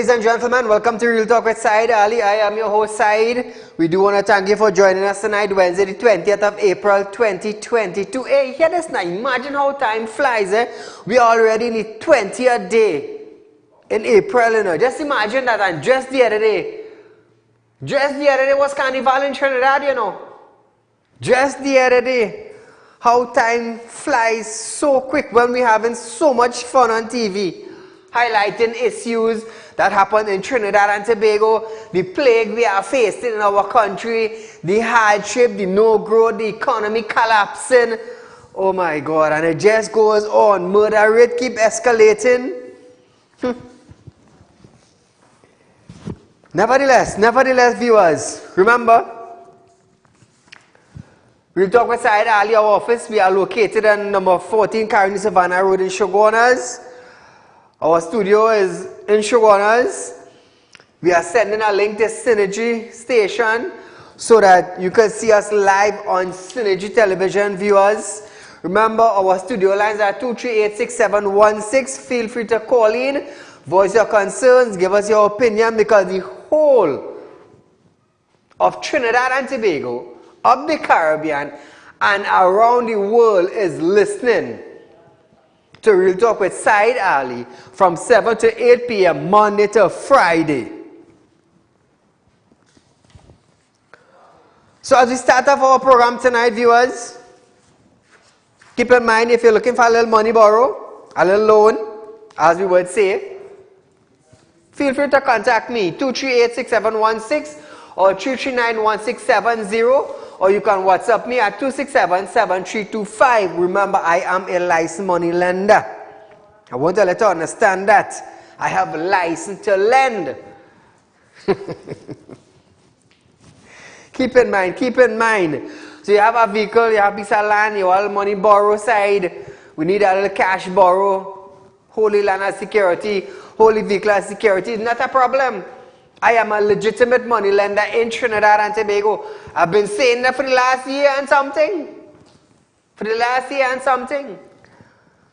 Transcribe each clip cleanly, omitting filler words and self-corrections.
ladies and gentlemen. Welcome to Real Talk with Saieed Ali. I am your host, Saieed. We do want to thank you for joining us tonight, Wednesday, the 20th of April, 2022. Hey, hear this now. Imagine how time flies, eh? We are already in the 20th day in April, you know. Just imagine that. And just the other day was Carnival in Trinidad, you know. Just the other day. How time flies so quick when we're having so much fun on TV. Highlighting issues that happen in Trinidad and Tobago, the plague we are facing in our country, the hardship, the no growth, the economy collapsing. Oh my God, and it just goes on. Murder rate keep escalating. Nevertheless, viewers, remember, Real Talk with Saieed Ali, our office. We are located on number 14 Caroni Savannah Road in Shogunas. Our studio is in Shogunas. We are sending a link to Synergy Station so that you can see us live on Synergy Television, viewers. Remember, our studio lines are 238-6716. Feel free to call in, voice your concerns, give us your opinion, because the whole of Trinidad and Tobago, of the Caribbean, and around the world is listening to Real Talk with Saieed Ali from 7 to 8 p.m. Monday to Friday. So as we start off our program tonight, viewers, keep in mind, if you're looking for a little money borrow, a little loan, as we would say, feel free to contact me, 238-6716 or 339-1670, or you can WhatsApp me at 267-7325. Remember, I am a licensed money lender. I want to let you understand that. I have a license to lend. Keep in mind. So you have a vehicle, you have a piece of land, you have money borrow side. We need a little cash borrow. Holy land as security, holy vehicle as security. It's not a problem. I am a legitimate money lender in Trinidad and Tobago. I've been saying that for the last year and something.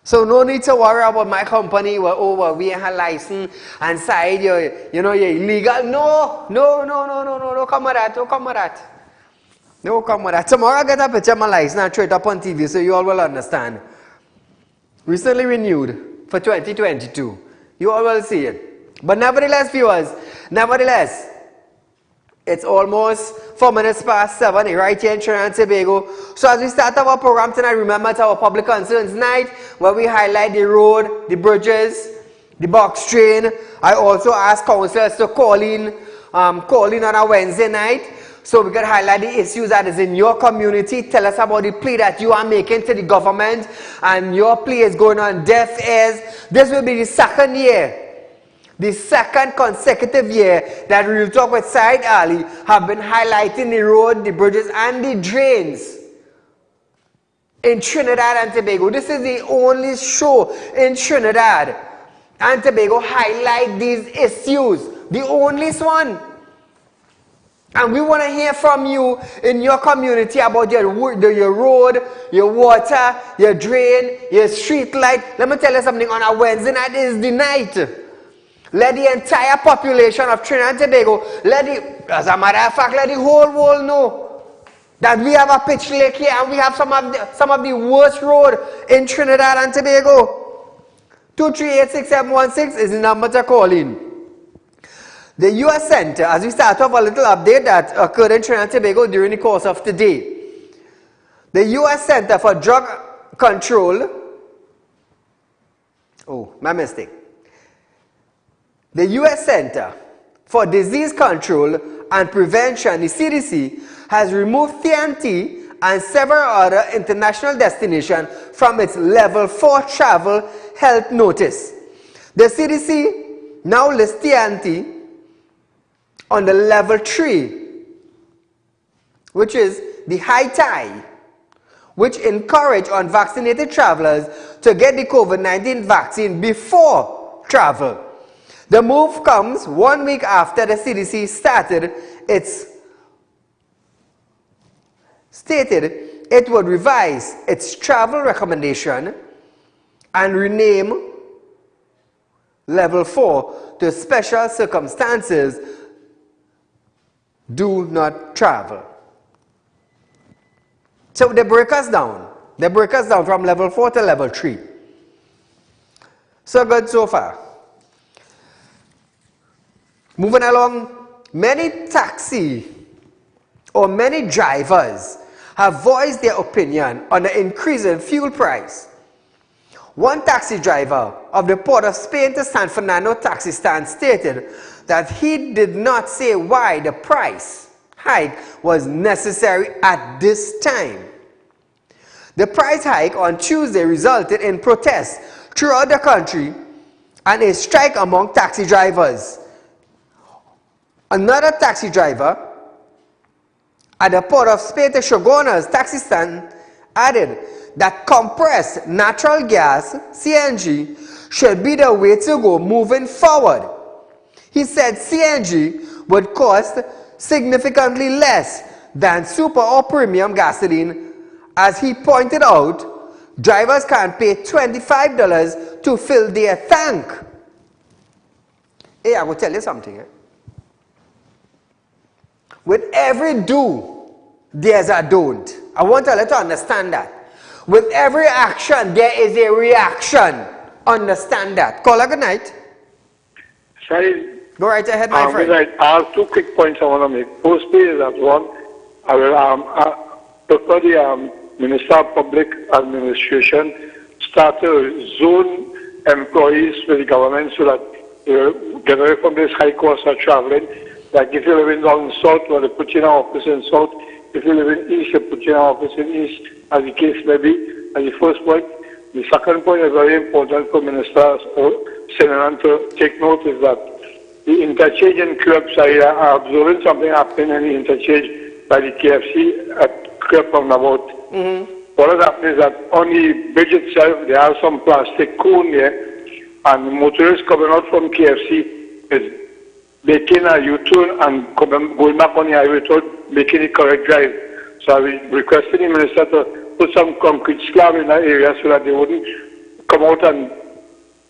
So no need to worry about my company. We have a license and side you're illegal. No, come with that. No, come with that. Tomorrow I get a picture of my license and throw it up on TV so you all will understand. Recently renewed for 2022. You all will see it. But nevertheless, viewers, it's almost 4 minutes past 7 right here in Trinidad and Tobago. So as we start our program tonight, remember it's our public concerns night where we highlight the road, the bridges, the box train. I also ask councillors to call in on a Wednesday night so we can highlight the issues that is in your community. Tell us about the plea that you are making to the government, and your plea is going on deaf ears. This will be the second year. The second consecutive year that Real Talk with Saieed Ali have been highlighting the road, the bridges, and the drains in Trinidad and Tobago. This is the only show in Trinidad and Tobago highlight these issues. The only one. And we want to hear from you in your community about your road, your water, your drain, your street light. Let me tell you something. On a Wednesday night is the night. Let the entire population of Trinidad and Tobago, as a matter of fact, let the whole world know that we have a pitch lake here and we have some of the worst road in Trinidad and Tobago. 238-6716 is the number to call in. The U.S. Center, as we start off a little update that occurred in Trinidad and Tobago during the course of today. The U.S. Center for Drug Control, my mistake. The U.S. Center for Disease Control and Prevention, the CDC, has removed TNT and several other international destinations from its Level 4 travel health notice. The CDC now lists TNT on the Level 3, which is the high tide, which encourage unvaccinated travelers to get the COVID-19 vaccine before travel. The move comes 1 week after the CDC stated it would revise its travel recommendation and rename Level 4 to special circumstances, do not travel. So they break us down. They break us down from level 4 to level 3. So good so far. Moving along, many drivers have voiced their opinion on the increase in fuel price. One taxi driver of the Port of Spain to San Fernando taxi stand stated that he did not say why the price hike was necessary at this time. The price hike on Tuesday resulted in protests throughout the country and a strike among taxi drivers. Another taxi driver at the Port of Spain to Shoguna's taxi stand added that compressed natural gas, CNG, should be the way to go moving forward. He said CNG would cost significantly less than super or premium gasoline. As he pointed out, drivers can pay $25 to fill their tank. Hey, I will tell you something. With every do, there's a don't. I want you to understand that. With every action, there is a reaction. Understand that. Caller, good night. Sorry. Go right ahead, my friend. Right. I have 2 quick points I want to make. Firstly is that one, I will prefer the Minister of Public Administration start to zone employees with the government so that you get away from this high cost of traveling. Like if you live in down south, well, they put you in an office in south. If you live in east, they put you in an office in east, as the case may be. As the first point. The second point is very important for ministers or senators to take note is that the interchange in clubs are observing something happening in the interchange by the KFC at Club Roundabout. What has happened is that on the bridge itself, there are some plastic cone there, and the motorists coming out from KFC is making a U-turn and going back on the highway without making the correct drive. So I will request the minister to put some concrete slab in that area so that they wouldn't come out and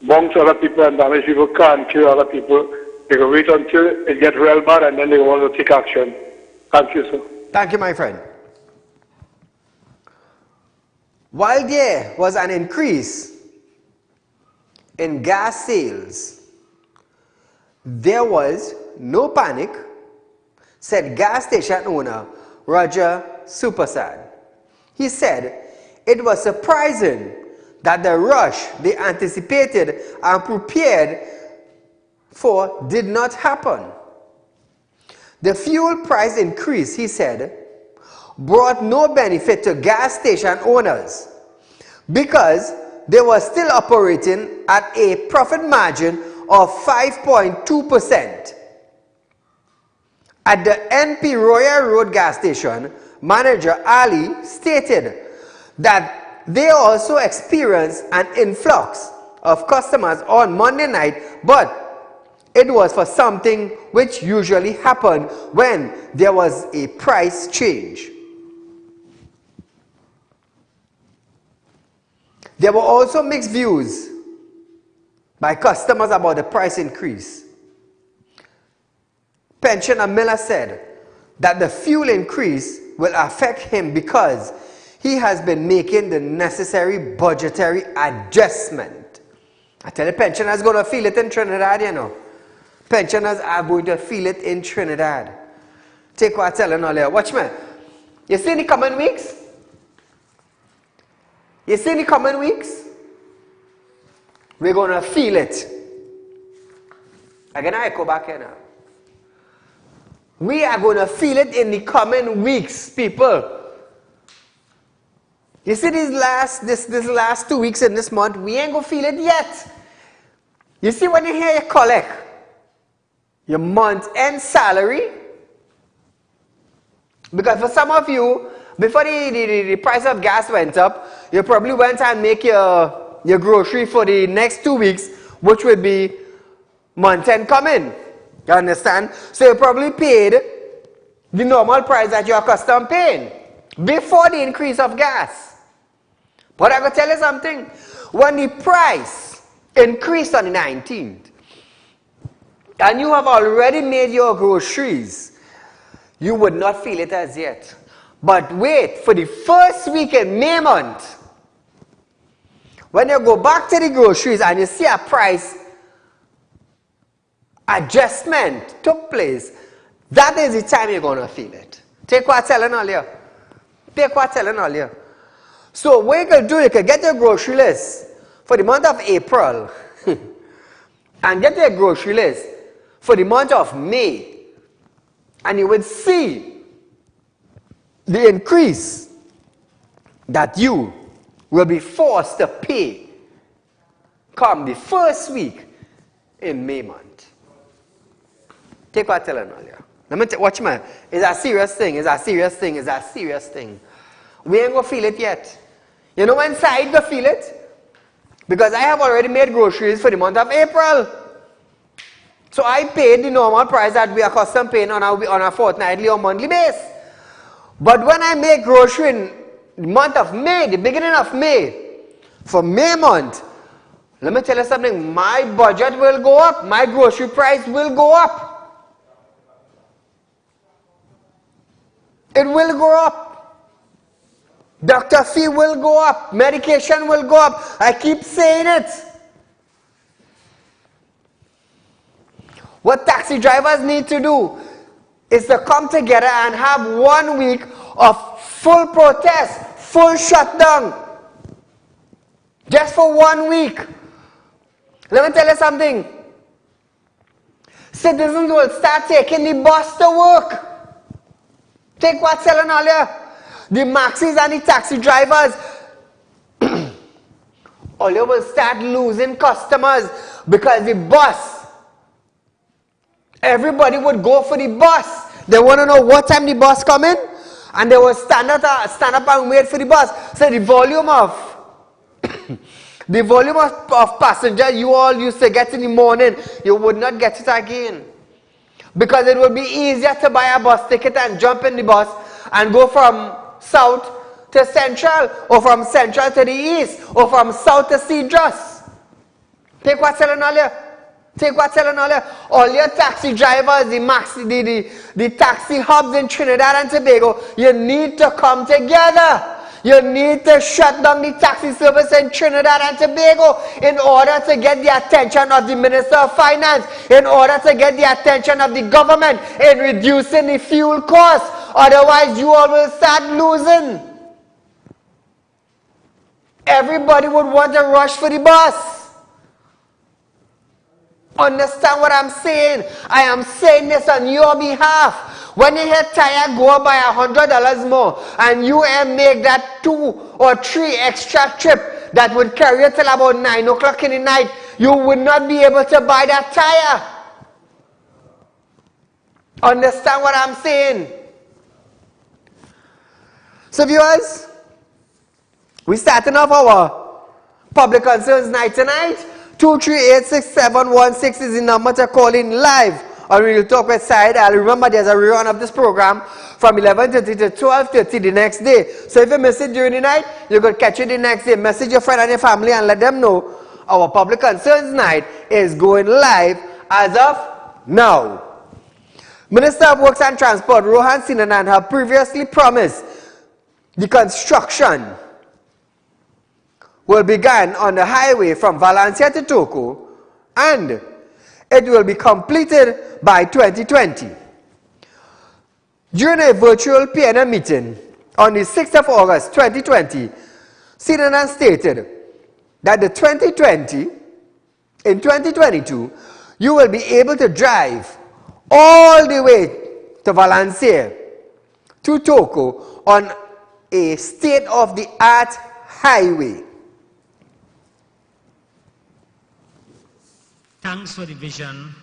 bounce other people and damage people's car and kill other people. They will wait until it gets real bad and then they want to take action. Thank you, sir. Thank you, my friend. While there was an increase in gas sales, there was no panic, said gas station owner Roger Supersad. He said it was surprising that the rush they anticipated and prepared for did not happen. The fuel price increase, he said, brought no benefit to gas station owners because they were still operating at a profit margin of 5.2%. At the NP Royal Road gas station, manager Ali stated that they also experienced an influx of customers on Monday night, but it was for something which usually happened when there was a price change. There were also mixed views by customers about the price increase. Pensioner Miller said that the fuel increase will affect him because he has been making the necessary budgetary adjustment. I tell you, pensioners are going to feel it in Trinidad, you know. Pensioners are going to feel it in Trinidad. Take what I'm telling all here. Watch me. You see in the coming weeks? You see in the coming weeks? We're going to feel it. Again, I go back here now. We are going to feel it in the coming weeks, people. You see this last 2 weeks in this month, we ain't going to feel it yet. You see when you hear you collect your month-end salary, because for some of you, before the price of gas went up, you probably went and make your grocery for the next 2 weeks, which would be month-end coming. You understand? So you probably paid the normal price that you're accustomed paying before the increase of gas. But I gotta tell you something. When the price increased on the 19th, and you have already made your groceries, you would not feel it as yet. But wait for the first week in May month. When you go back to the groceries and you see a price adjustment took place, that is the time you're going to feel it. Take what I'm telling all you. Take what I'm telling all you. So what you can do, you can get your grocery list for the month of April and get your grocery list for the month of May, and you would see the increase that you will be forced to pay come the first week in May month. Take what I'm telling you. Let me watch man. It's a serious thing. It's a serious thing. It's a serious thing. We ain't gonna feel it yet. You know when Saieed gonna feel it? Because I have already made groceries for the month of April. So I paid the normal price that we are accustomed paying on a fortnightly or monthly base. But when I make grocery in the month of May, the beginning of May, for May month, let me tell you something, my budget will go up, my grocery price will go up. It will go up. Doctor fee will go up, medication will go up. I keep saying it. What taxi drivers need to do is to come together and have 1 week of full protest, full shutdown. Just for 1 week. Let me tell you something. Citizens will start taking the bus to work. Take what's selling all here. The Maxis and the taxi drivers, all you will start losing customers because the bus, everybody would go for the bus. They want to know what time the bus coming, and they will stand up and wait for the bus. So the volume of of passengers you all used to get in the morning, you would not get it again. Because it would be easier to buy a bus ticket and jump in the bus and go from south to central, or from central to the east, or from south to Cedros. Take what's selling all here. Take what's selling all here. All your taxi drivers, the taxi hubs in Trinidad and Tobago, you need to come together. You need to shut down the taxi service in Trinidad and Tobago in order to get the attention of the Minister of Finance, in order to get the attention of the government in reducing the fuel costs. Otherwise, you all will start losing. Everybody would want to rush for the bus. Understand what I'm saying? I am saying this on your behalf. When you hear tire go up by $100 more, and you make that 2 or 3 extra trip that would carry you till about 9 o'clock in the night, you would not be able to buy that tire. Understand what I'm saying? So viewers, we starting off our public concerns night tonight. 2386716 is the number to call in live on Real Talk with Saieed Ali. Remember, there's a rerun of this program from 11:30 to 12:30 the next day. So if you miss it during the night, you could catch it the next day. Message your friend and your family and let them know our public concerns night is going live as of now. Minister of Works and Transport, Rohan Sinanan, have previously promised the construction will begin on the highway from Valencia-Toco, and it will be completed by 2020. During a virtual PNM meeting on the 6th of August 2020, Sinanan stated that in 2022, you will be able to drive all the way to Valencia to Toco on a state-of-the-art highway. Thanks for the vision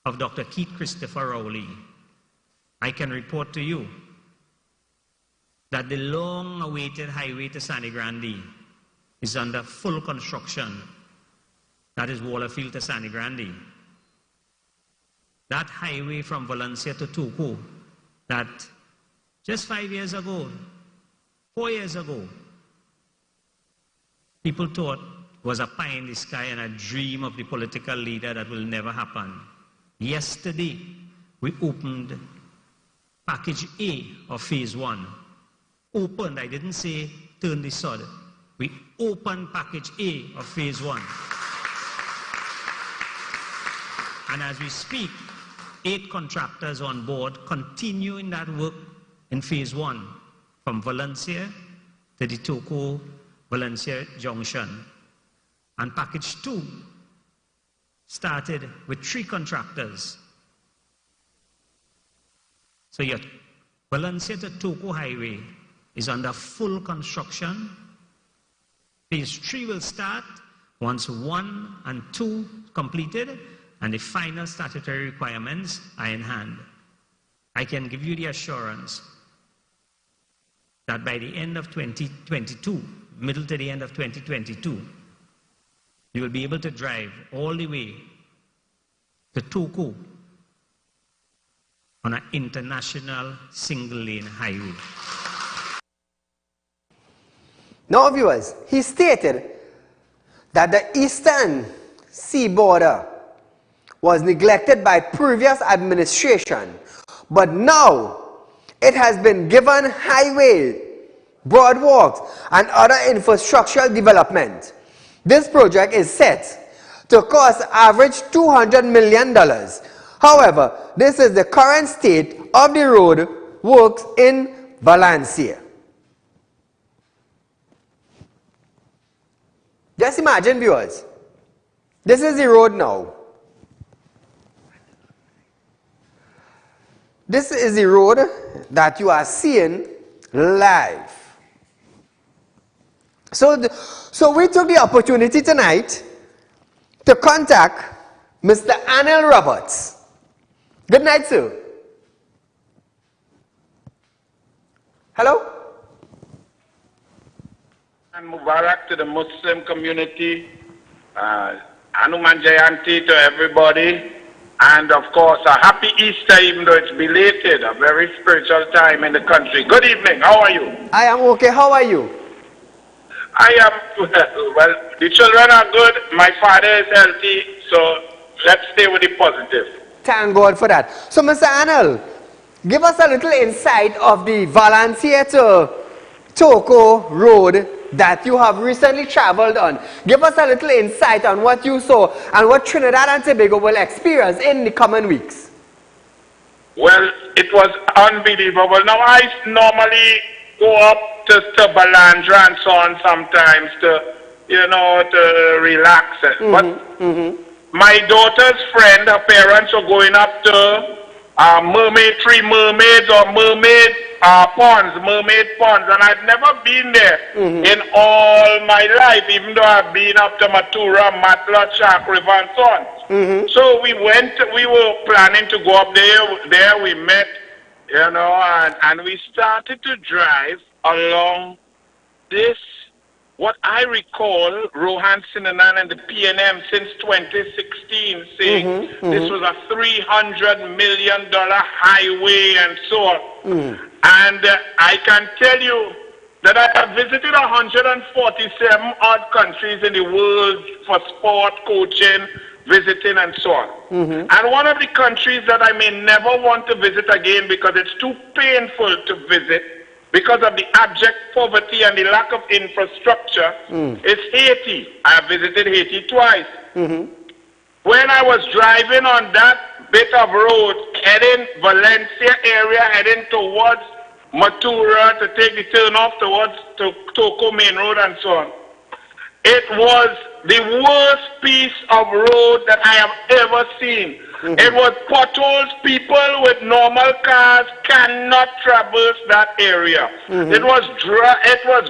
of Dr. Keith Christopher Rowley. I can report to you that the long-awaited highway to Sangre Grande is under full construction. That is Waterfield to Sangre Grande. That highway from Valencia to Toco, that just 5 years ago, 4 years ago, people thought was a pie in the sky and a dream of the political leader that will never happen. Yesterday, we opened package A of phase 1. Opened, I didn't say turn the sod. We opened package A of phase 1. And as we speak, 8 contractors on board continuing that work in phase 1 from Valencia to the Toco Valencia junction. And package 2 started with 3 contractors. So your Valencia to Toco highway is under full construction. Phase 3 will start once 1 and 2 completed and the final statutory requirements are in hand. I can give you the assurance that by the end of 2022, middle to the end of 2022, you will be able to drive all the way to Toco on an international single-lane highway. Now, viewers, he stated that the eastern sea border was neglected by previous administration, but now it has been given highway, boardwalks, and other infrastructural development. This project is set to cost average $200 million. However, this is the current state of the road works in Valencia. Just imagine, viewers, this is the road now. This is the road that you are seeing live. So we took the opportunity tonight to contact Mr. Anil Roberts. Good night, sir. Hello? And Mubarak to the Muslim community, Hanuman Jayanti to everybody, and of course a happy Easter, even though it's belated, a very spiritual time in the country. Good evening, how are you? I am okay, how are you? I am, well, the children are good, my father is healthy, so let's stay with the positive. Thank God for that. So Mr. Anil, give us a little insight of the Valencia to Toco road that you have recently traveled on. Give us a little insight on what you saw and what Trinidad and Tobago will experience in the coming weeks. Well, it was unbelievable. Now, I normally go up to Balandra and so on sometimes to, you know, to relax. But my daughter's friend, her parents were going up to Three Mermaids or Mermaid ponds, and I've never been there in all my life, even though I've been up to Matura, Matla, Chakriva, and so on. So we were planning to go up there we met, you know, and we started to drive along this, what I recall, Rohan Sinanan and the PNM since 2016 saying this was a $300 million highway and so on. And I can tell you that I have visited 147 odd countries in the world for sport, coaching, visiting and so on. And one of the countries that I may never want to visit again because it's too painful to visit because of the abject poverty and the lack of infrastructure is Haiti. I have visited Haiti twice. When I was driving on that bit of road, heading Valencia area, heading towards Matura to take the turn off towards Toco Main Road and so on, it was the worst piece of road that I have ever seen. It was potholes. People with normal cars cannot traverse that area. It was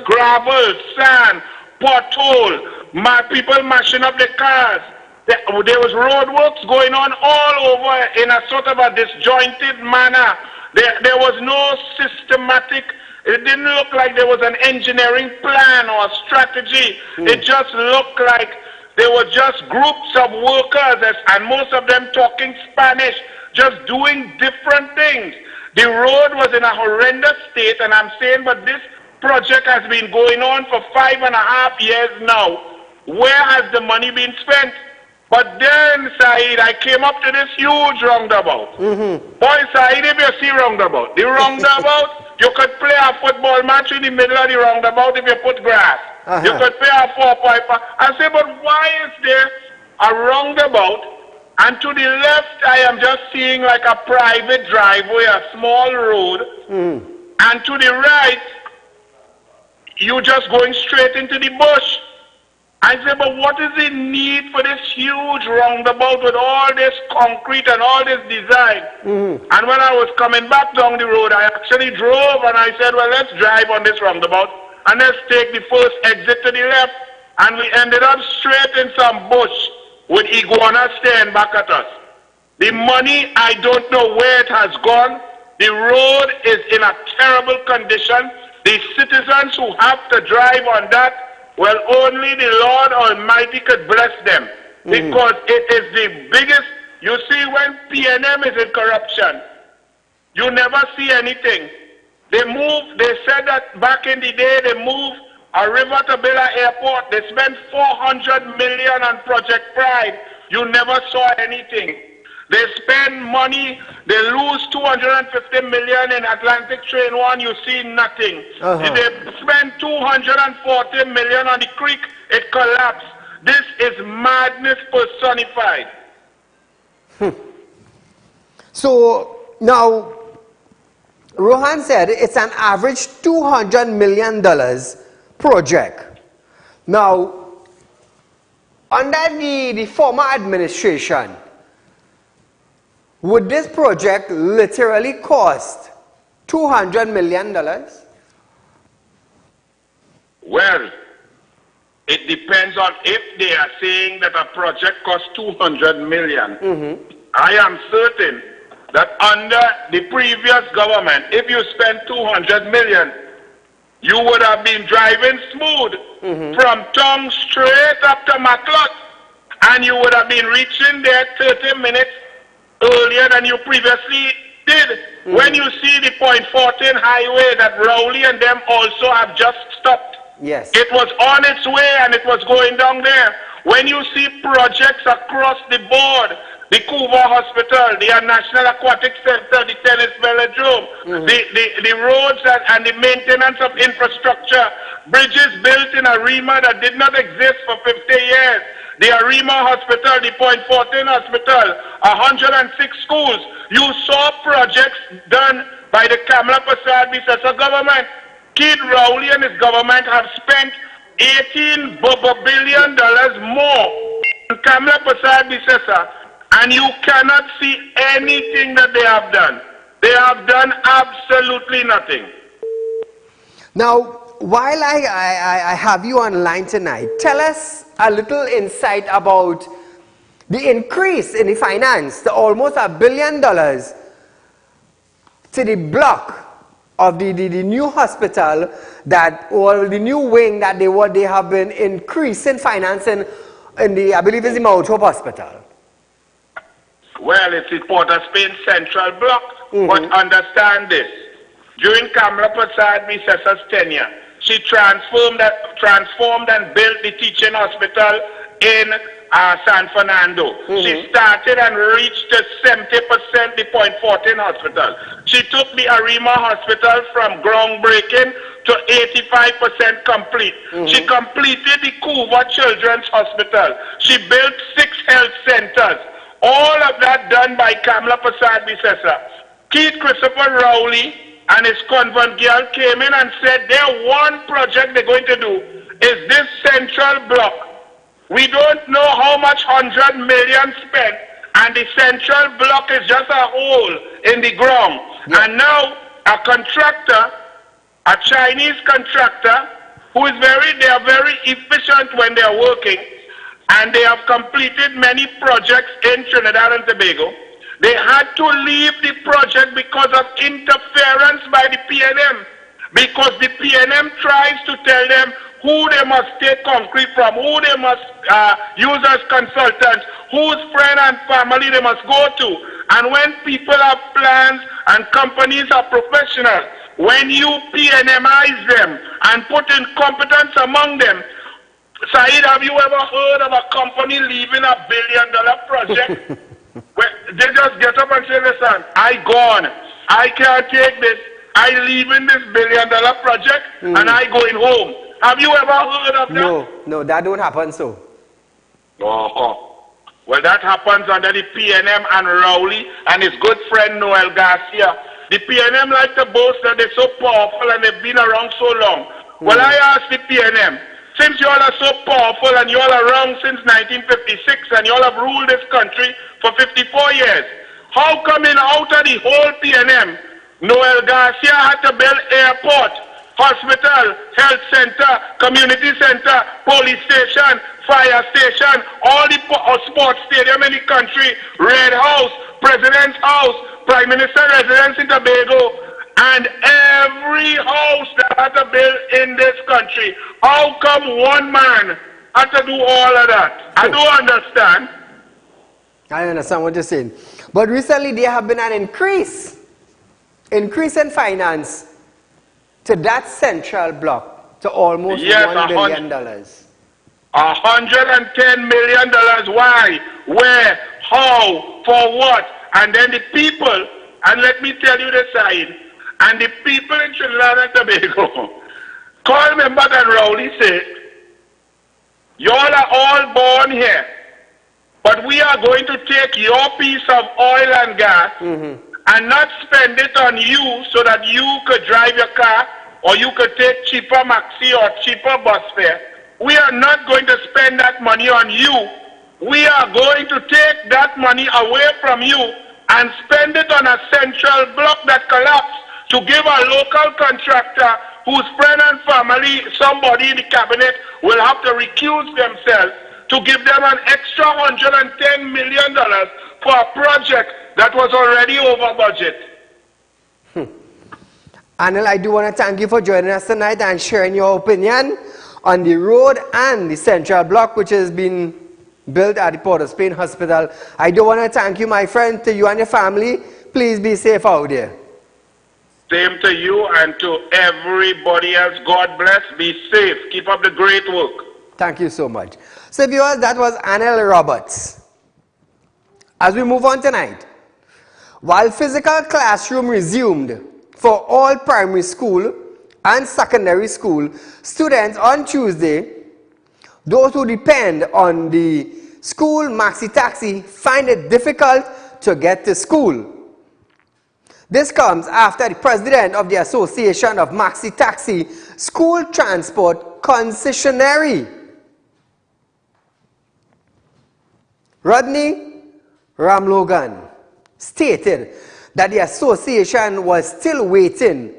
gravel, sand, pothole, people mashing up the cars. There was roadworks going on all over in a sort of a disjointed manner. There was no systematic. It didn't look like there was an engineering plan or a strategy. It just looked like there were just groups of workers, and most of them talking Spanish, just doing different things. The road was in a horrendous state, and I'm saying, but this project has been going on for 5.5 years now. where has the money been spent? But then, Saeed, I came up to this huge roundabout. Boy, Saeed, if you see roundabout, the roundabout, you could play a football match in the middle of the roundabout if you put grass. You could play a four-piper. I say, but why is there a roundabout? And to the left, I am just seeing like a private driveway, a small road. And to the right, you just going straight into the bush. I said, but what is the need for this huge roundabout with all this concrete and all this design? And when I was coming back down the road, I actually drove and I said, well, let's drive on this roundabout and let's take the first exit to the left. And we ended up straight in some bush with iguanas staring back at us. The money, I don't know where it has gone. The road is in a terrible condition. The citizens who have to drive on that, well, only the Lord Almighty could bless them. Because it is the biggest, you see, when PNM is in corruption, you never see anything. They said that back in the day, they moved a river to build an airport. They spent $400 million on Project Pride. You never saw anything. They spend money, they lose $250 million in Atlantic Train 1, you see nothing. They spend $240 million on the creek, it collapsed. This is madness personified. So now, Rohan said it's an average $200 million project. Now, under the former administration, would this project literally cost $200 million? Well, it depends on if they are saying that a project costs $200 million. I am certain that under the previous government, if you spend $200 million, you would have been driving smooth from Tong straight up to Maclot, and you would have been reaching there 30 minutes earlier than you previously did. When you see the .14 highway that Rowley and them also have just stopped. Yes. It was on its way and it was going down there. When you see projects across the board, the Cuba Hospital, the National Aquatic Center, the tennis velodrome, the roads and the maintenance of infrastructure, bridges built in Arima that did not exist for 50 years, the Arima Hospital, the .14 Hospital, 106 schools. You saw projects done by the Kamala Prasad Visesa government. Kid Rowley and his government have spent $18 billion more on Kamala Prasad Visesa, and you cannot see anything that they have done. They have done absolutely nothing. Now, while I have you online tonight, tell us a little insight about the increase in the finance to almost $1 billion to the block of the new hospital that, or the new wing that they have been increasing financing in the, I believe it's the Mount Hope Hospital. Well, it's the Port-of-Spain Central Block, but understand this. During Kamala Prasad Visesa's tenure, she transformed and built the teaching hospital in San Fernando. She started and reached to 70% the .14 hospital. She took the Arima Hospital from groundbreaking to 85% complete. She completed the Cuba Children's Hospital. She built 6 health centers. All of that done by Kamala Prasad Visesa. Keith Christopher Rowley and his convent girl came in and said their one project they're going to do is this central block. We don't know how much 100 million spent, and the central block is just a hole in the ground. And now a contractor, a Chinese contractor, they are very efficient when they are working, and they have completed many projects in Trinidad and Tobago. They had to leave the project because of interference by the PNM, because the PNM tries to tell them who they must take concrete from, who they must use as consultants, whose friend and family they must go to. And when people have plans and companies are professionals, when you PNMize them and put incompetence among them, Saeed, have you ever heard of a company leaving $1 billion project? Well, they just get up and say, listen, I gone. I can't take this. I leaving this $1 billion project and I going home. Have you ever heard of that? No, that don't happen so. Oh, well, that happens under the PNM and Rowley and his good friend Noel Garcia. The PNM like to boast that they're so powerful and they've been around so long. Well, I asked the PNM, since you all are so powerful and you all are around since 1956 and you all have ruled this country for 54 years, how come in out of the whole PNM, Noel Garcia had to build airport, hospital, health center, community center, police station, fire station, all the sports stadium in the country, Red House, President's House, Prime Minister residence in Tobago, and every house that had to build in this country. How come one man had to do all of that? I don't understand. I understand what you're saying. But recently there have been an increase in finance to that central block to almost $1 billion. $110 million. Why? Where? How? For what? And then the people, and let me tell you this side, and the people in Trinidad and Tobago, call member and Rowley said, you all are all born here, but we are going to take your piece of oil and gas and not spend it on you so that you could drive your car or you could take cheaper Maxi or cheaper bus fare. We are not going to spend that money on you. We are going to take that money away from you and spend it on a central block that collapsed to give a local contractor whose friend and family, somebody in the cabinet, will have to recuse themselves to give them an extra $110 million for a project that was already over budget. Anil, I do want to thank you for joining us tonight and sharing your opinion on the road and the central block which has been built at the Port of Spain Hospital. I do want to thank you, my friend, to you and your family. Please be safe out there. Same to you and to everybody else. God bless. Be safe. Keep up the great work. Thank you so much. So viewers, that was Anil Roberts. As we move on tonight, while physical classroom resumed for all primary school and secondary school students on Tuesday, those who depend on the school Maxi taxi find it difficult to get to school. This comes after the president of the Association of Maxi Taxi School Transport Concessionary, Rodney Ramlogan, stated that the association was still waiting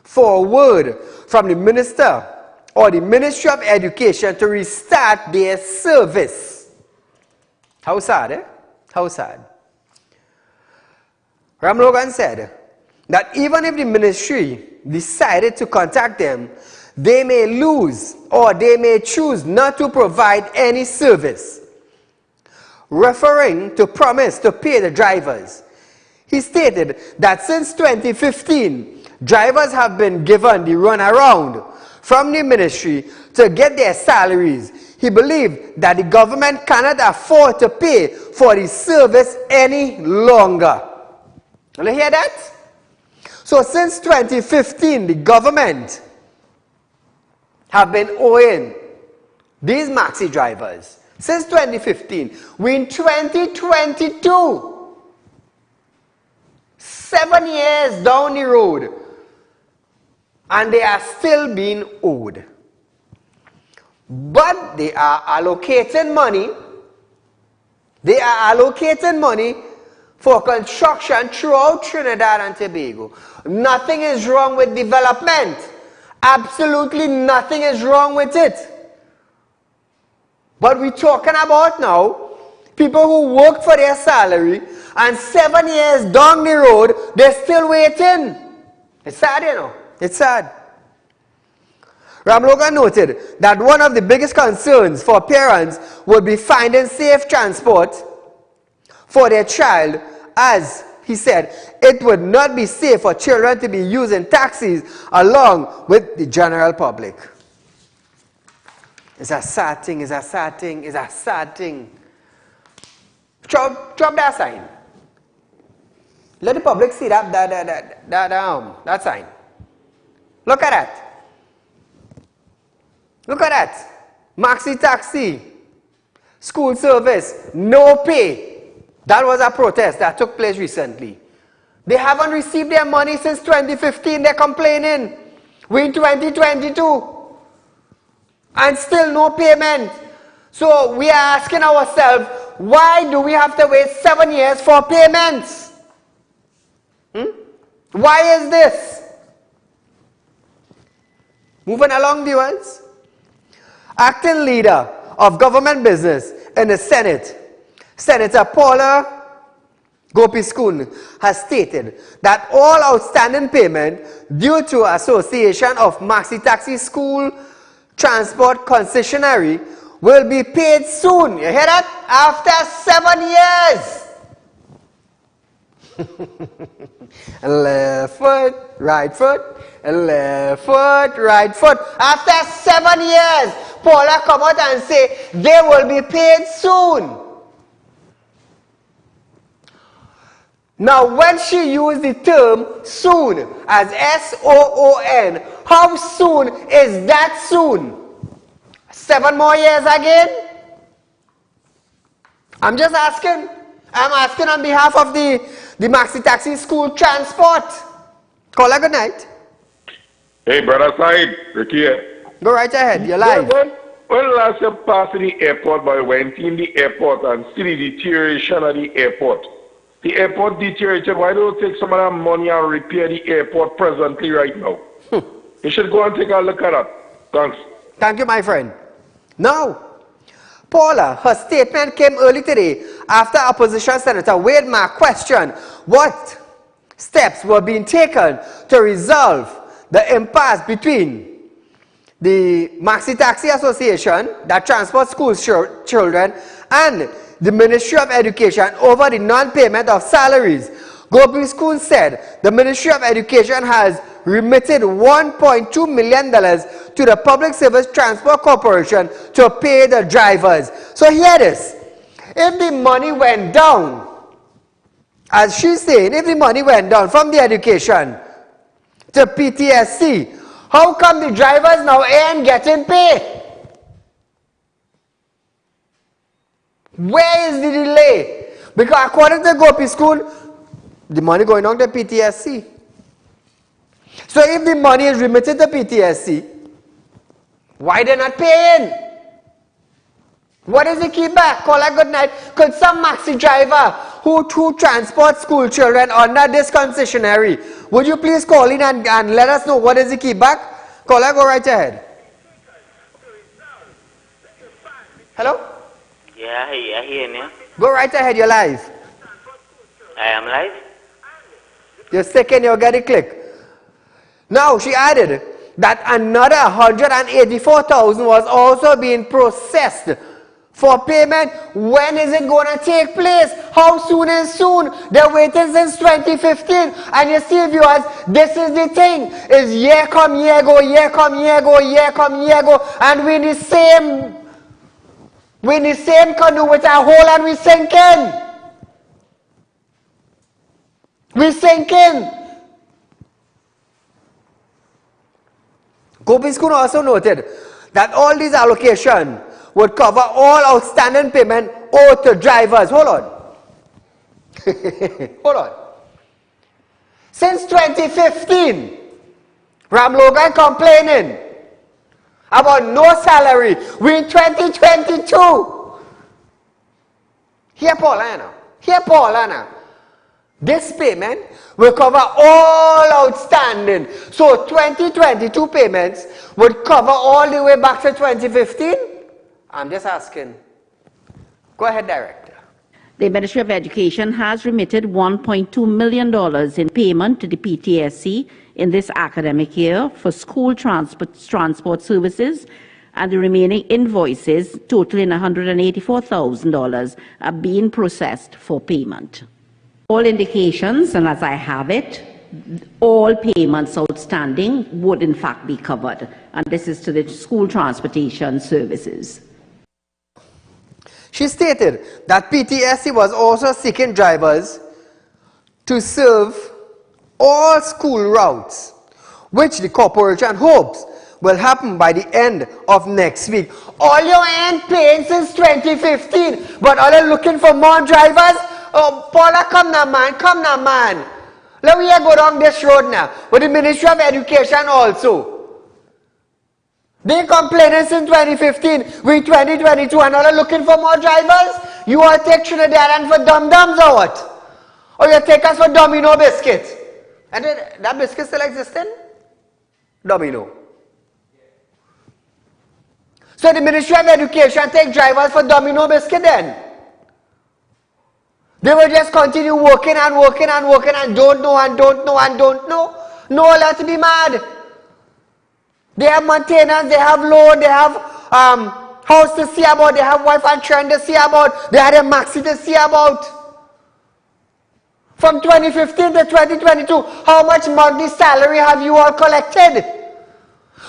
for a word from the minister or the Ministry of Education to restart their service. How sad, eh? How sad. Ramlogan said that even if the ministry decided to contact them, they may lose or they may choose not to provide any service. Referring to promise to pay the drivers, he stated that since 2015, drivers have been given the runaround from the ministry to get their salaries. He believed that the government cannot afford to pay for the service any longer. You hear that? So since 2015, the government have been owing these Maxi drivers. Since 2015, we're in 2022. 7 years down the road, and they are still being owed. But they are allocating money. They are allocating money for construction throughout Trinidad and Tobago. Nothing is wrong with development. Absolutely nothing is wrong with it. But we're talking about now people who work for their salary and 7 years down the road, they're still waiting. It's sad, you know. It's sad. Ramlogan noted that one of the biggest concerns for parents would be finding safe transport for their child, as he said, it would not be safe for children to be using taxis along with the general public. It's a sad thing, it's a sad thing, it's a sad thing. Drop that sign. Let the public see that sign. Look at that. Look at that. Maxi taxi. School service. No pay. That was a protest that took place recently. They haven't received their money since 2015. They're complaining. We're in 2022. And still no payment. So we are asking ourselves, why do we have to wait 7 years for payments? Why is this? Moving along, viewers. Acting leader of government business in the Senate, Senator Paula Gopiskun, has stated that all outstanding payment due to Association of Maxi Taxi School Transport Concessionary will be paid soon. You hear that? After 7 years. Left foot, right foot, left foot, right foot. After 7 years, Paula come out and say they will be paid soon. Now, when she used the term soon as S-O-O-N, how soon is that soon? 7 more years again? I'm just asking. I'm asking on behalf of the Maxi Taxi School Transport. Caller, good night. Hey, brother Saeed, Ricky here. Go right ahead, you're live. When last you passed the airport, but went in the airport and see the deterioration of the airport. The airport deteriorated. Why don't you take some of that money and repair the airport presently right now? You should go and take a look at that. Thanks. Thank you, my friend. Now, Paula, her statement came early today after Opposition Senator Wade Mark questioned what steps were being taken to resolve the impasse between the Maxi Taxi Association that transports school children and the Ministry of Education over the non-payment of salaries. Gopiskun said the Ministry of Education has remitted $1.2 million to the Public Service Transport Corporation to pay the drivers. So hear this. If the money went down, as she's saying, if the money went down from the education to PTSC, how come the drivers now ain't getting paid? Where is the delay? Because according to Gopiskun, the money going on to PTSC. So if the money is remitted to PTSC, why they're not paying? What is the key back? Caller, good night. Could some Maxi driver who transports school children under this concessionary, would you please call in and let us know what is the key back? Caller, go right ahead. Hello? Yeah, I hear you. Go right ahead, you're live. I am live. You're second, you'll get a click. Now, she added that another $184,000 was also being processed for payment. When is it going to take place? How soon is soon? They're waiting since 2015. And you see, viewers, this is the thing. Is year come, year go, year come, year go, year come, year go. And we're in the same canoe with our hole and we sink in. We sink in. Gopiskun also noted that all these allocations would cover all outstanding payment owed to drivers. Hold on. Hold on. Since 2015, Ram Logan complaining about no salary. We're in 2022. Here, Paulana. Here, Paulana. This payment will cover all outstanding. So 2022 payments would cover all the way back to 2015? I'm just asking. Go ahead, Director. The Ministry of Education has remitted $1.2 million in payment to the PTSC in this academic year for school transport services, and the remaining invoices totaling $184,000 are being processed for payment. All indications, and as I have it, all payments outstanding would in fact be covered. And this is to the school transportation services. She stated that PTSC was also seeking drivers to serve all school routes, which the corporation hopes will happen by the end of next week. All you ain't paying since 2015, but all you looking for more drivers? Oh, Paula, come now, man. Let me go down this road now, with the Ministry of Education also. They complaining since 2015, we 2022, and all you looking for more drivers? You all take Trinidad and for dum-dums or what? Or you take us for Domino biscuit? And that biscuit still existing? Domino. So the Ministry of Education take drivers for Domino biscuit then? They will just continue working and don't know. No, let's be mad. They have maintenance, they have loan, they have house to see about, they have wife and children to see about, they have a Maxi to see about. From 2015 to 2022, how much monthly salary have you all collected?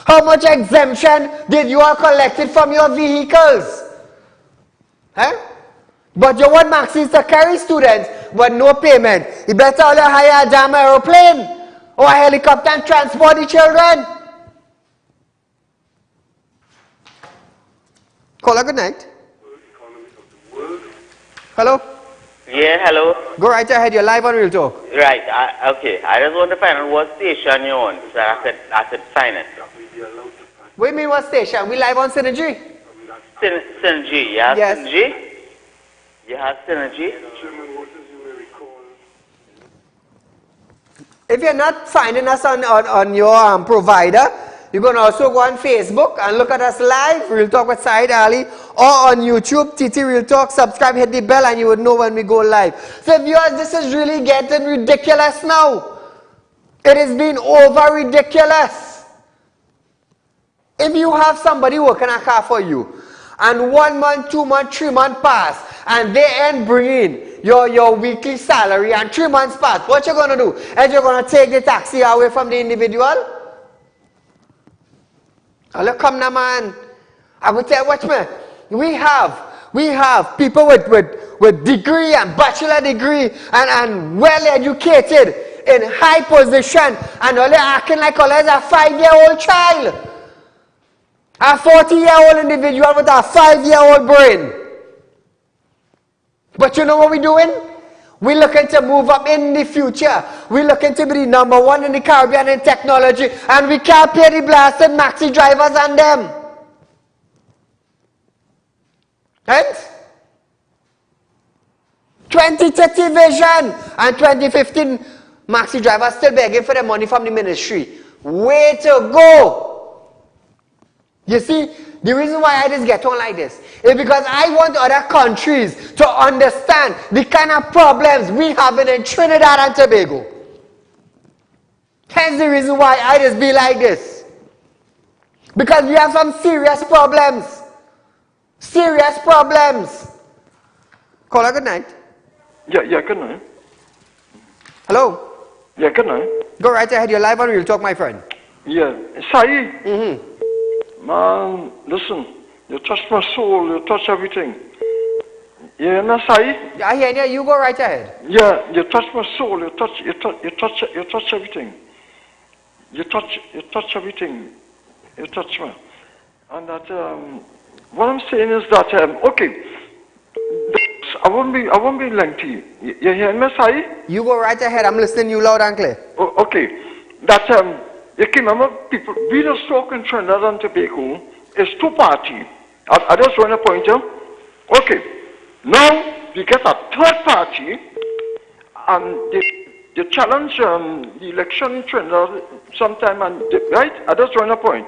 How much exemption did you all collected from your vehicles? Huh? But you want Maxis to carry students, but no payment. You better all hire a damn aeroplane or a helicopter and transport the children. Caller, good night. Hello? Yeah, hello. Go right ahead, you're live on Real Talk. Right, okay. I just want to find out what station you're on so I could find it. What do you mean what station? We live on Synergy? Synergy, yeah? Yes. Synergy? You have Synergy? If you're not finding us on your provider, you can also go on Facebook and look at us live, Real Talk with Saieed Ali, or on YouTube, TT Real Talk. Subscribe, hit the bell, and you would know when we go live. So viewers, this is really getting ridiculous now. It is being over ridiculous. If you have somebody working a car for you, and 1 month, 2 months, 3 months pass, and they ain't bringing your weekly salary, and 3 months pass, what you gonna do? And you're gonna take the taxi away from the individual? Look, come now, man. I will tell you, watch me. We have people with degree and bachelor degree and well educated in high position, and all they're acting like all is a 5-year-old child. A 40-year-old individual with a 5-year-old brain. But you know what we're doing? We're looking to move up in the future. We're looking to be the #1 in the Caribbean in technology, and we can't pay the blasted Maxi drivers and them. Hence, 2030 vision and 2015 Maxi drivers still begging for the money from the ministry. Way to go! You see, the reason why I just get on like this is because I want other countries to understand the kind of problems we have in Trinidad and Tobago. Hence the reason why I just be like this. Because we have some serious problems. Serious problems. Caller, good night. Yeah, good night. Hello? Yeah, good night. Go right ahead, you're live on Real Talk, my friend. Yeah, Saeed. Man, listen, you touched my soul, you touched everything. Yeah, na Saeed? I hear you, go right ahead. Yeah, you touched my soul, you touch everything. You touch everything. You touch me. And that, what I'm saying is that, okay, I won't be lengthy. You hear me, Saeed? You go right ahead, I'm listening to you loud and clear. Okay, that, you can remember people, we just talk in Trinidad and Tobago is two-party. I just want to point out. Okay, now we get a third party and they challenge the election in Trinidad sometime, and right? I just want to point.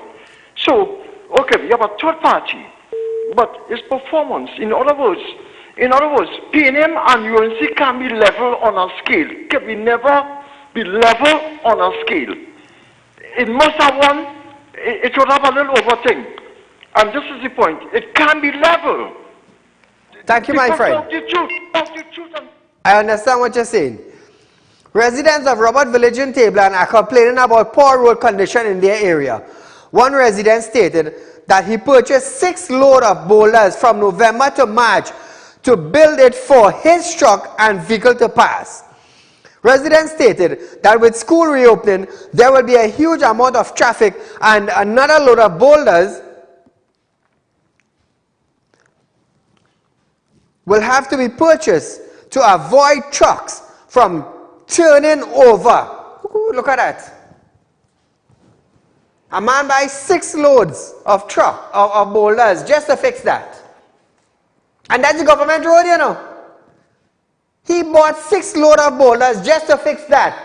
So, okay, we have a third party, but it's performance. In other words, PNM and UNC can be level on a scale. Can we never be level on a scale? It must have one, it should have a little over thing. And this is the point. It can be level. Thank you, my friend. I understand what you're saying. Residents of Robert Village in Tabland are complaining about poor road condition in their area. One resident stated that he purchased 6 loads of boulders from November to March to build it for his truck and vehicle to pass. Residents stated that with school reopening, there will be a huge amount of traffic and another load of boulders will have to be purchased to avoid trucks from turning over. Ooh, look at that. A man buys 6 loads of boulders just to fix that. And that's the government road, you know. He bought 6 loads of boulders just to fix that.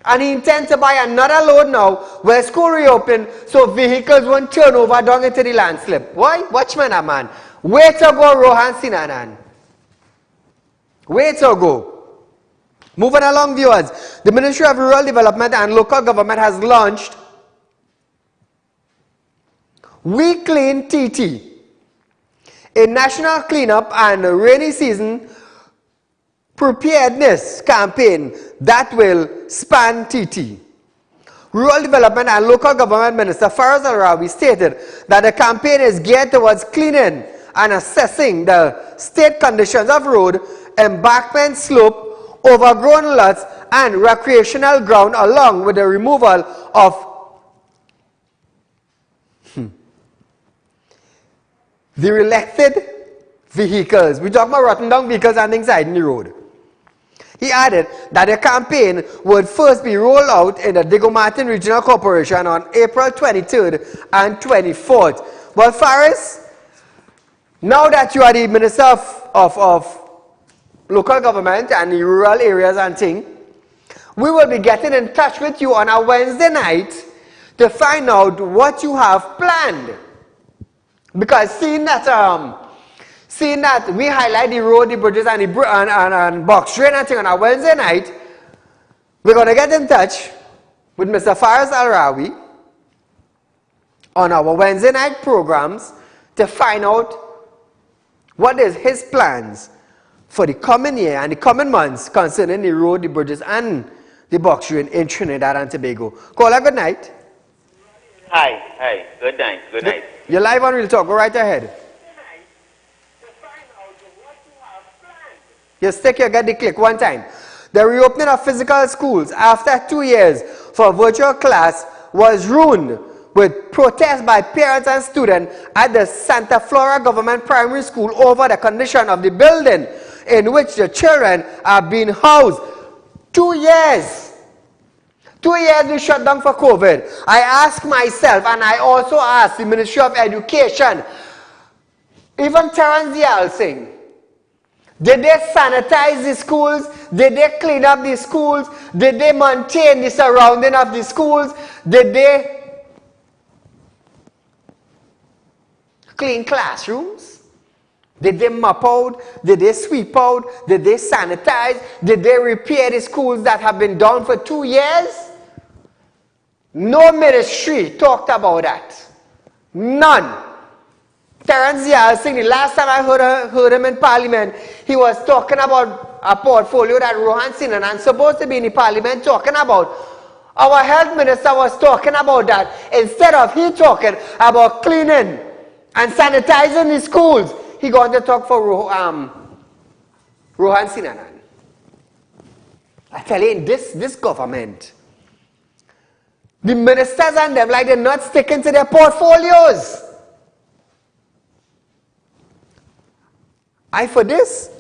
And he intends to buy another load now where school reopened so vehicles won't turn over down into the landslip. Why? Watchman, a man. Way to go, Rohan Sinanan. Way to go. Moving along, viewers. The Ministry of Rural Development and Local Government has launched We Clean TT, a national cleanup and rainy season preparedness campaign that will span TT. Rural Development and Local Government Minister Faraz Al-Rawi stated that the campaign is geared towards cleaning and assessing the state conditions of road, embankment slope, overgrown lots, and recreational ground, along with the removal of the elected vehicles. We talk about rotten down vehicles and things in the road. He added that the campaign would first be rolled out in the Diego Martin Regional Corporation on April 23rd and 24th. Well, Faris, now that you are the Minister of Local Government and the rural areas and things, we will be getting in touch with you on a Wednesday night to find out what you have planned. Because seeing that we highlight the road, the bridges, and the box train and thing on a Wednesday night, we're going to get in touch with Mr. Faraz Al-Rawi on our Wednesday night programs to find out what is his plans for the coming year and the coming months concerning the road, the bridges, and the box train in Trinidad and Tobago. Caller, good night. Hi. Good night. You're live on Real Talk. Go right ahead. You stick your get the click one time. The reopening of physical schools after 2 years for virtual class was ruined with protests by parents and students at the Santa Flora Government Primary School over the condition of the building in which the children are being housed. 2 years. 2 years we shut down for COVID. I ask myself, and I also ask the Ministry of Education, even Terence Yalsing, did they sanitize the schools? Did they clean up the schools? Did they maintain the surrounding of the schools? Did they clean classrooms? Did they mop out? Did they sweep out? Did they sanitize? Did they repair the schools that have been down for 2 years? No ministry talked about that. None. Terence Yalsing, the last time I heard him in Parliament, he was talking about a portfolio that Rohan Sinanan supposed to be in the Parliament talking about. Our health minister was talking about that. Instead of he talking about cleaning and sanitizing the schools, he going to talk for Rohan Sinanan. I tell you, in this government, the ministers and them, like they're not sticking to their portfolios. For this,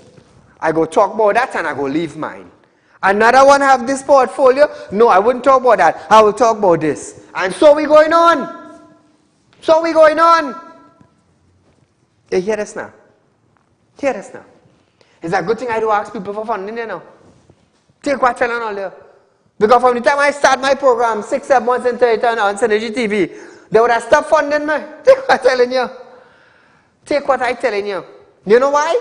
I go talk about that and I go leave mine. Another one have this portfolio. No, I wouldn't talk about that. I will talk about this. And so we going on. You hear this now? It's a good thing I do ask people for funding, you know. Take what telling all there. Because from the time I start my program, 6-7 months into it on Synergy TV, they would have stopped funding me. Take what I'm telling you. You know why?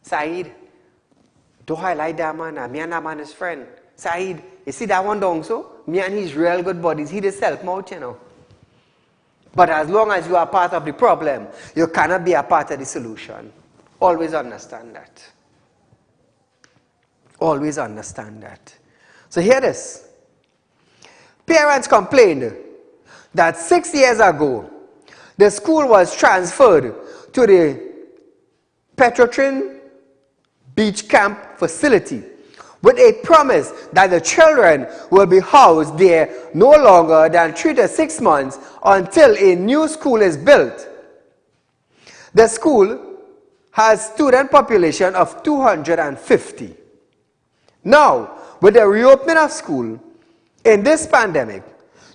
Saeed, don't highlight that man. Me and that man is friend. Saeed, you see that one down so? Me and he's real good buddies. He just help me out, you know. But as long as you are part of the problem, you cannot be a part of the solution. Always understand that. Always understand that. So hear this. Parents complained that 6 years ago, the school was transferred to the Petrotrin Beach Camp facility with a promise that the children will be housed there no longer than 3 to 6 months until a new school is built. The school has student population of 250. Now, with the reopening of school in this pandemic,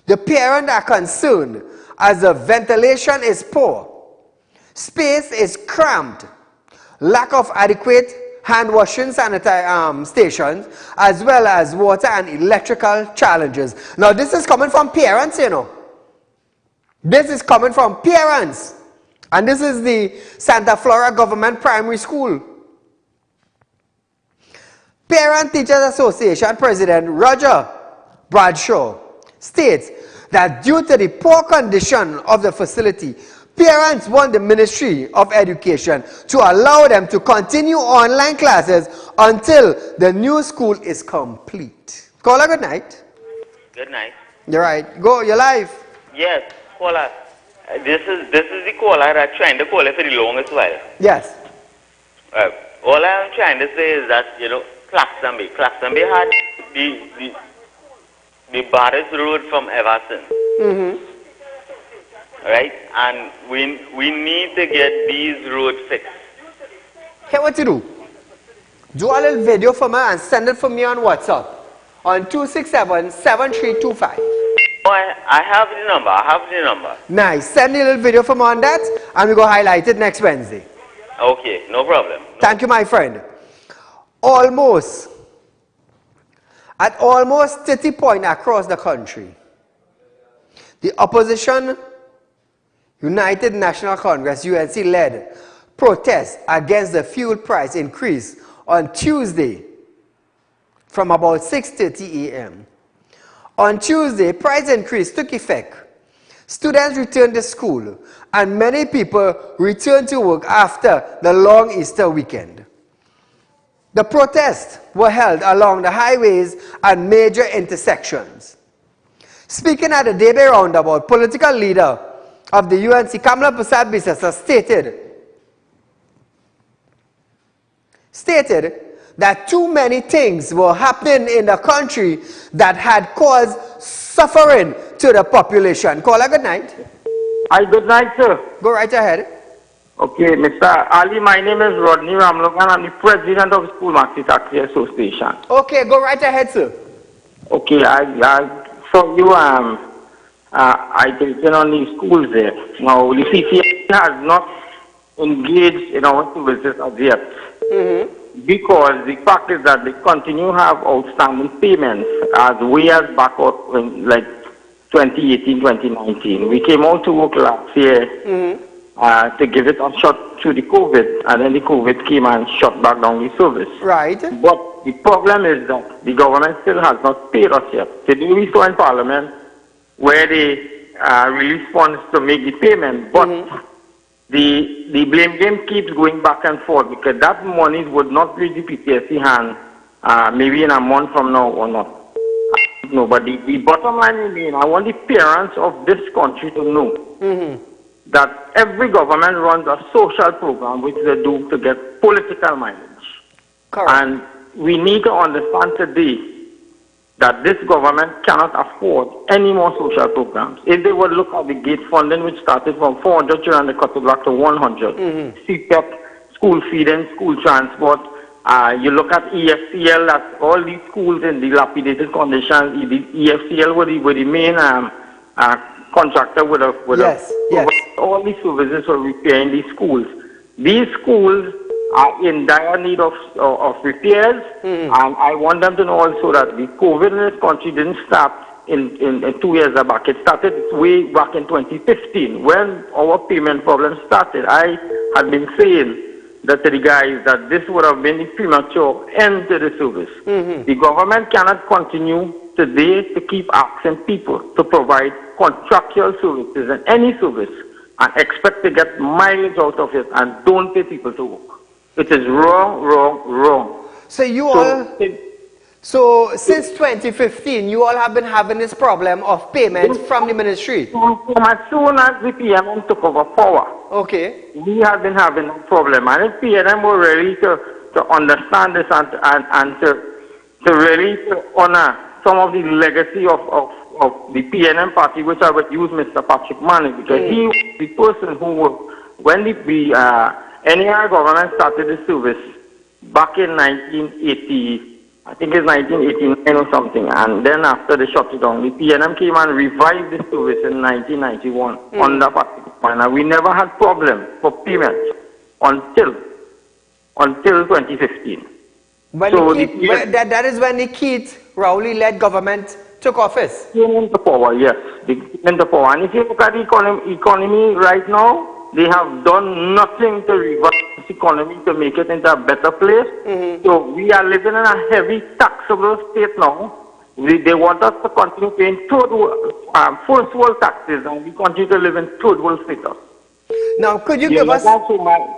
the parents are concerned as the ventilation is poor, space is cramped, lack of adequate hand washing stations, as well as water and electrical challenges. Now, this is coming from parents, you know. This is coming from parents. And this is the Santa Flora Government Primary School. Parent Teachers Association President Roger Bradshaw states that due to the poor condition of the facility, parents want the Ministry of Education to allow them to continue online classes until the new school is complete. Caller, good night. Good night. You're right. Go, you're live. Yes, caller. This is the caller that's trying to call it for the longest while. Yes. All I'm trying to say is that, you know, Claxtonby had the baddest road from Everton. Right? And we need to get these roads fixed. Hey, what to do? Do a little video for me and send it for me on WhatsApp on 267-7325. I have the number. Nice. Send me a little video for me on that and we go highlight it next Wednesday. Okay, no problem. Thank you, my friend. At almost 30 points across the country, the opposition United National Congress, UNC-led protest against the fuel price increase on Tuesday from about 6:30 a.m. On Tuesday, price increase took effect. Students returned to school and many people returned to work after the long Easter weekend. The protests were held along the highways and major intersections. Speaking at the Debe roundabout, political leader of the UNC, Kamala Prasad Bisasa, stated that too many things were happening in the country that had caused suffering to the population. Caller, good night. Hi, good night, sir. Go right ahead. Okay, Mr. Ali, my name is Rodney Ramlogan. I'm the president of the School Maxi Taxi Association. Okay, go right ahead, sir. Okay, I saw you, I taken on the schools there. Now, the CCA has not engaged in our services as yet. Because the fact is that they continue to have outstanding payments as way as back out in like 2018, 2019. We came out to work last year to give it a shot through the COVID, and then the COVID came and shut back down the service. Right. But the problem is that the government still has not paid us yet. Today we saw in Parliament where they released funds to make the payment, but the blame game keeps going back and forth because that money would not reach the PTSD hand maybe in a month from now or not. No, but the bottom line remains, I want the parents of this country to know that every government runs a social program which they do to get political mileage. Correct. And we need to understand today that this government cannot afford any more social programs. If they would look at the gate funding, which started from 400 children, they cut it back to 100. CPEP, school feeding, school transport. You look at EFCL, that's all these schools in dilapidated conditions. The EFCL were the main contractor with all these services for repairing these schools. These schools are in dire need of repairs, and I want them to know also that the COVID in this country didn't start in 2 years back. It started way back in 2015 when our payment problem started. I had been saying that to the guys that this would have been the premature end to the service. The government cannot continue today to keep asking people to provide contractual services and any service and expect to get mileage out of it and don't pay people to work. It is wrong, wrong, wrong. So you all, so since 2015, you all have been having this problem of payments from the ministry. As soon as the PNM took over power, okay, we have been having a problem. And if PNM were ready to understand this and to really honor some of the legacy of the PNM party, which I would use Mr. Patrick Manning, because he was the person who, when the NAR government started the service back in 1980, I think it's 1989 or something, and then after they shut it down, the PNM came and revived the service in 1991 under Patrick Manning. We never had problem for payments until 2015. When so that is when the Keith Rowley-led government took office. Came into power, yes. They came into power. And if you look at the economy right now, they have done nothing to revive this economy to make it into a better place. So we are living in a heavy taxable state now. They want us to continue paying first world taxes, and we continue to live in third world status. Now, could you give us...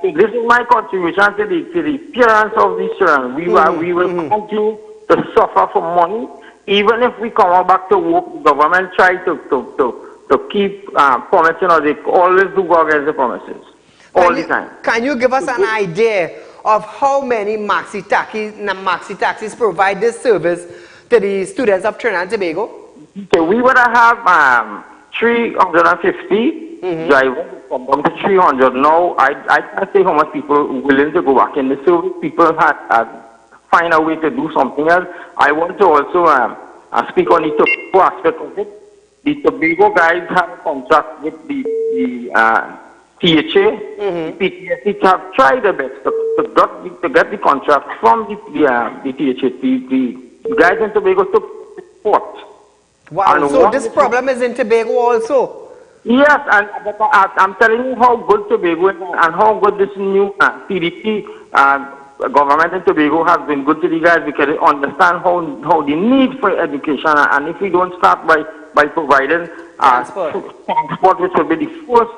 This is my contribution to the appearance of this children. We will continue to suffer for money. Even if we come back to work, the government try to keep promising, or they always do go against the promises. All the time. Can you give us an idea of how many Maxi taxis provide this service to the students of Trinidad and Tobago? Okay, we would have 350 drivers, from 300. Now, I can't say how much people are willing to go back in the service. People had find a way to do something else. I want to also speak on the Tobago aspect of it. The Tobago guys have a contract with the THA. PTSC have tried their best to get the contract from the THA. The guys in Tobago took support. Wow, and so this problem is in Tobago also? Yes, and I'm telling you how good Tobago is and how good this new PDP government in Tobago has been good to the guys, because they understand how the need for education, and if we don't start by providing transport, which will be the first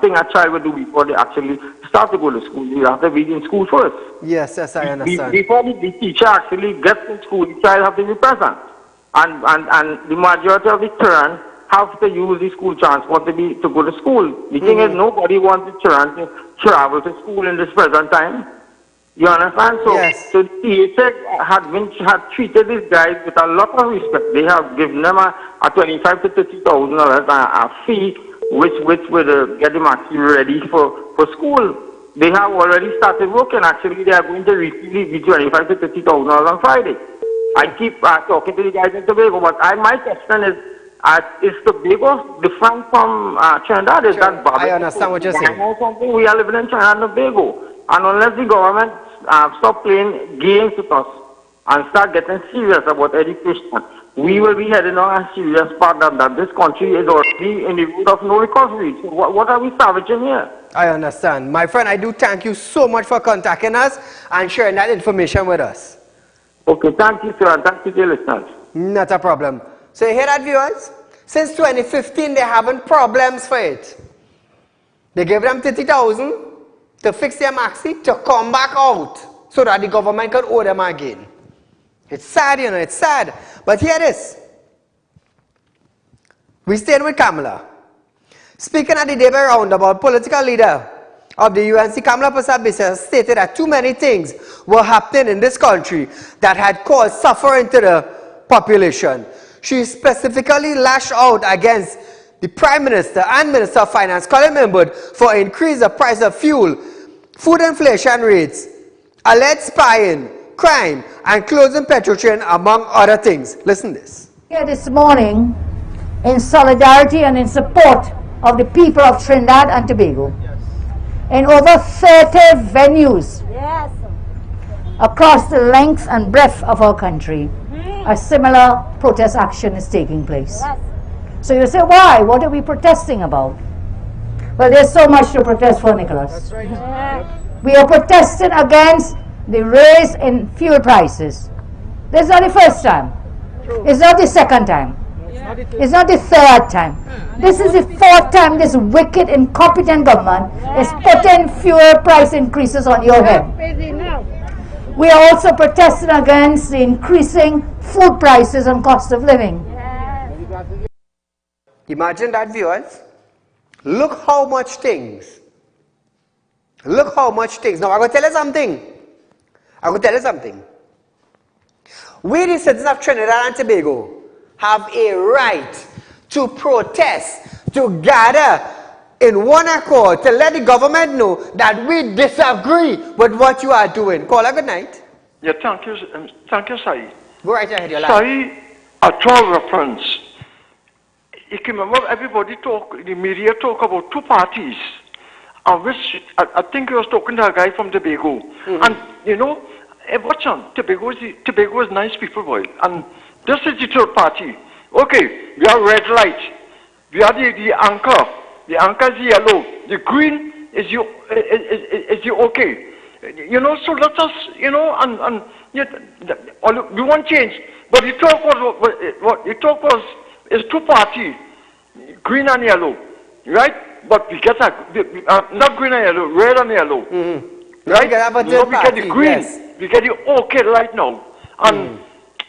thing a child will do before they actually start to go to school. You have to be in school first. Yes, I understand. Before the teacher actually gets in school, the child has to be present. And the majority of the children have to use the school transport to go to school. The thing is, nobody wants the children to travel to school in this present time. You understand? So, yes. So the THA had treated these guys with a lot of respect. They have given them a $25,000 to $30,000 a fee, which would get them actually ready for school. They have already started working. Actually, they are going to receive the $25,000 to $30,000 on Friday. I keep talking to the guys in Tobago, but my question is Tobago different from Trinidad? Is that I understand what you're saying. Something? We are living in Trinidad and Tobago. And unless the government stop playing games with us and start getting serious about education, we will be heading on a serious path that this country is already in the road of no recovery. So what are we salvaging here? I understand. My friend, I do thank you so much for contacting us and sharing that information with us. Okay, thank you, sir, and thank you, dear listeners. Not a problem. So you hear that, viewers? Since 2015, they're having problems for it. They gave them 30,000 to fix their Maxi, to come back out, so that the government could owe them again. It's sad, you know, it's sad. But here it is. We stayed with Kamala. Speaking at the Debe roundabout, political leader of the UNC, Kamala Persad stated that too many things were happening in this country that had caused suffering to the population. She specifically lashed out against the Prime Minister and Minister of Finance, Colin Mimbud, for increase the price of fuel, food inflation rates, alleged spying, crime, and closing petrol train, among other things. Listen to this. Here this morning, in solidarity and in support of the people of Trinidad and Tobago, in over 30 venues across the length and breadth of our country, a similar protest action is taking place. So you say, why? What are we protesting about? Well, there's so much to protest for, Nicholas. That's right. We are protesting against the raise in fuel prices. This is not the first time. It's not the second time. It's not the third time. This is the fourth time this wicked, incompetent government is putting fuel price increases on your head. We are also protesting against the increasing food prices and cost of living. Imagine that, viewers. Look how much things. Look how much things. Now, I'm going to tell you something. We, the citizens of Trinidad and Tobago, have a right to protest, to gather in one accord, to let the government know that we disagree with what you are doing. Call a good night. Yeah, thank you, Saieed. Go right ahead, your Saieed, a 12 reference. You can remember everybody talk, the media talk about two parties. I think he was talking to a guy from Tobago. And, you know, watch on, Tobago is nice people, boy. And this is the third party. Okay, we have red light. We have the anchor. The anchor is yellow. The green is you okay. You know, so let us, you know, and we want change. But the talk was is two party, green and yellow, right? But we get not green and yellow, red and yellow, right? We get the green, yes. We get the okay right now, and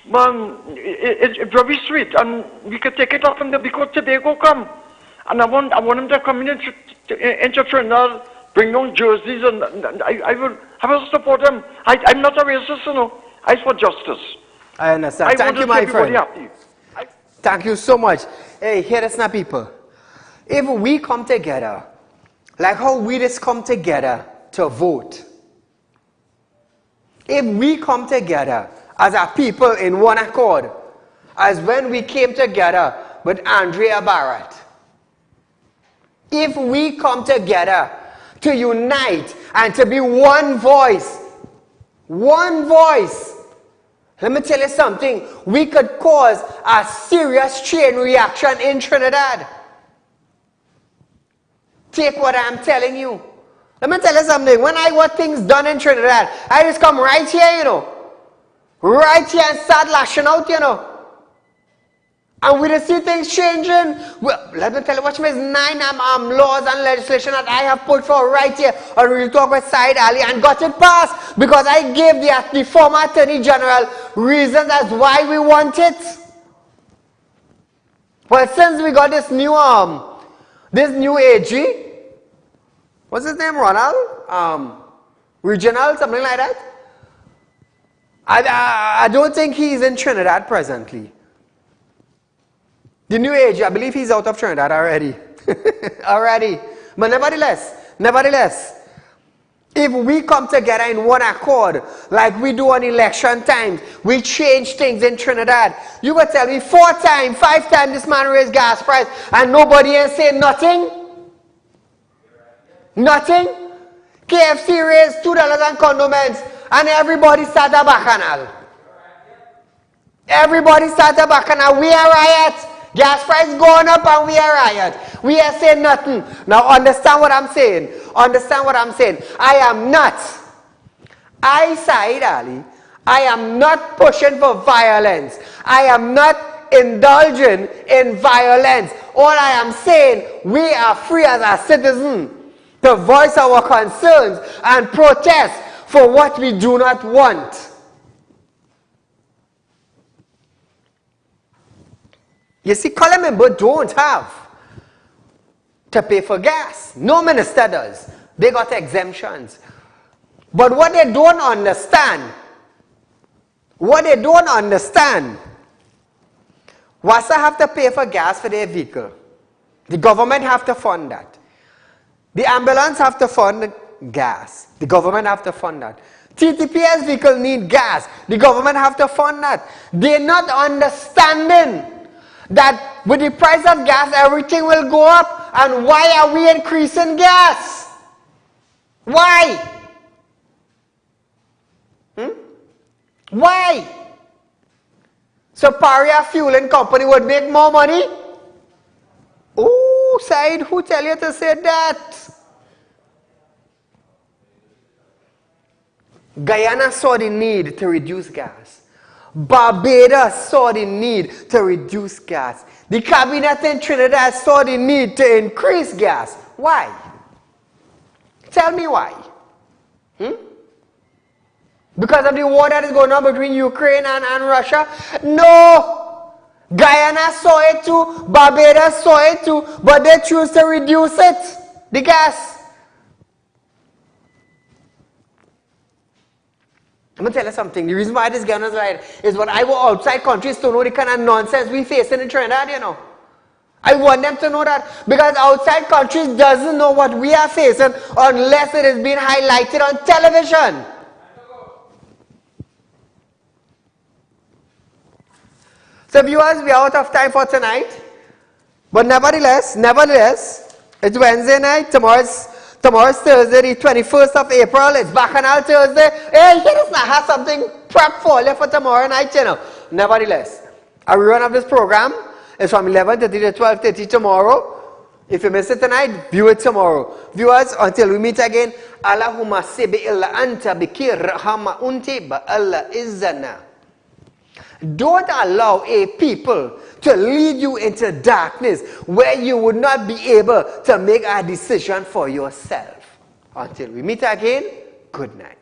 man, it's very sweet, and we can take it off from there because Tobago come, and I want them to come into Trinidad, bring down jerseys, and I will support them. I'm not a racist, you know. I support justice. I understand. Thank you, my friend. Thank you so much. Hey, hear this now, people. If we come together, like how we just come together to vote, if we come together as a people in one accord, as when we came together with Andrea Barrett, if we come together to unite and to be one voice, let me tell you something, we could cause a serious chain reaction in Trinidad. Take what I'm telling you. Let me tell you something, when I want things done in Trinidad, I just come right here, you know. Right here and start lashing out, you know. And we just see things changing. Well, let me tell you, watch me, 9 laws and legislation that I have put for right here on Real Talk with Saieed Ali and got it passed because I gave the former Attorney General reasons as why we want it. Well, since we got this new AG, what's his name, Ronald? Regional, something like that. I don't think he's in Trinidad presently. The new AG, I believe he's out of Trinidad already. But nevertheless, if we come together in one accord, like we do on election times, we change things in Trinidad. You go tell me 4 times, 5 times this man raised gas price and nobody ain't saying nothing? Nothing? KFC raised $2 on condiments and everybody started a bacchanal. We are riot. Gas price going up and we are riot. We are saying nothing. Now understand what I'm saying. Saieed Ali, I am not pushing for violence. I am not indulging in violence. All I am saying, we are free as a citizen to voice our concerns and protest for what we do not want. You see, color members don't have to pay for gas. No minister does. They got exemptions. But what they don't understand, WASA have to pay for gas for their vehicle. The government have to fund that. The ambulance have to fund gas. The government have to fund that. TTPS vehicle need gas. The government have to fund that. They're not understanding that with the price of gas, everything will go up. And why are we increasing gas? Why? Why? So Paria Fueling Company would make more money? Oh, Saieed, who tell you to say that? Guyana saw the need to reduce gas. Barbados saw the need to reduce gas. The cabinet in Trinidad saw the need to increase gas. Why? Tell me why. Because of the war that is going on between Ukraine and Russia? No! Guyana saw it too, Barbados saw it too, but they choose to reduce it, the gas. I'm going to tell you something. The reason why this gun is right is what I want outside countries to know the kind of nonsense we facing in Trinidad, you know. I want them to know that because outside countries doesn't know what we are facing unless it is being highlighted on television. So viewers, we are out of time for tonight. But nevertheless, it's Wednesday night. Tomorrow's Thursday, the 21st of April. It's Bacchanal Thursday. Hey, let us not have something prep for you for tomorrow night, you know. Nevertheless, a rerun of this program is from 11:30 to 12:30 tomorrow. If you miss it tonight, view it tomorrow. Viewers, until we meet again, Allahumma sibi illa anta bikir rahama unti ba Allah izzana. Don't allow a people to lead you into darkness where you would not be able to make a decision for yourself. Until we meet again, good night.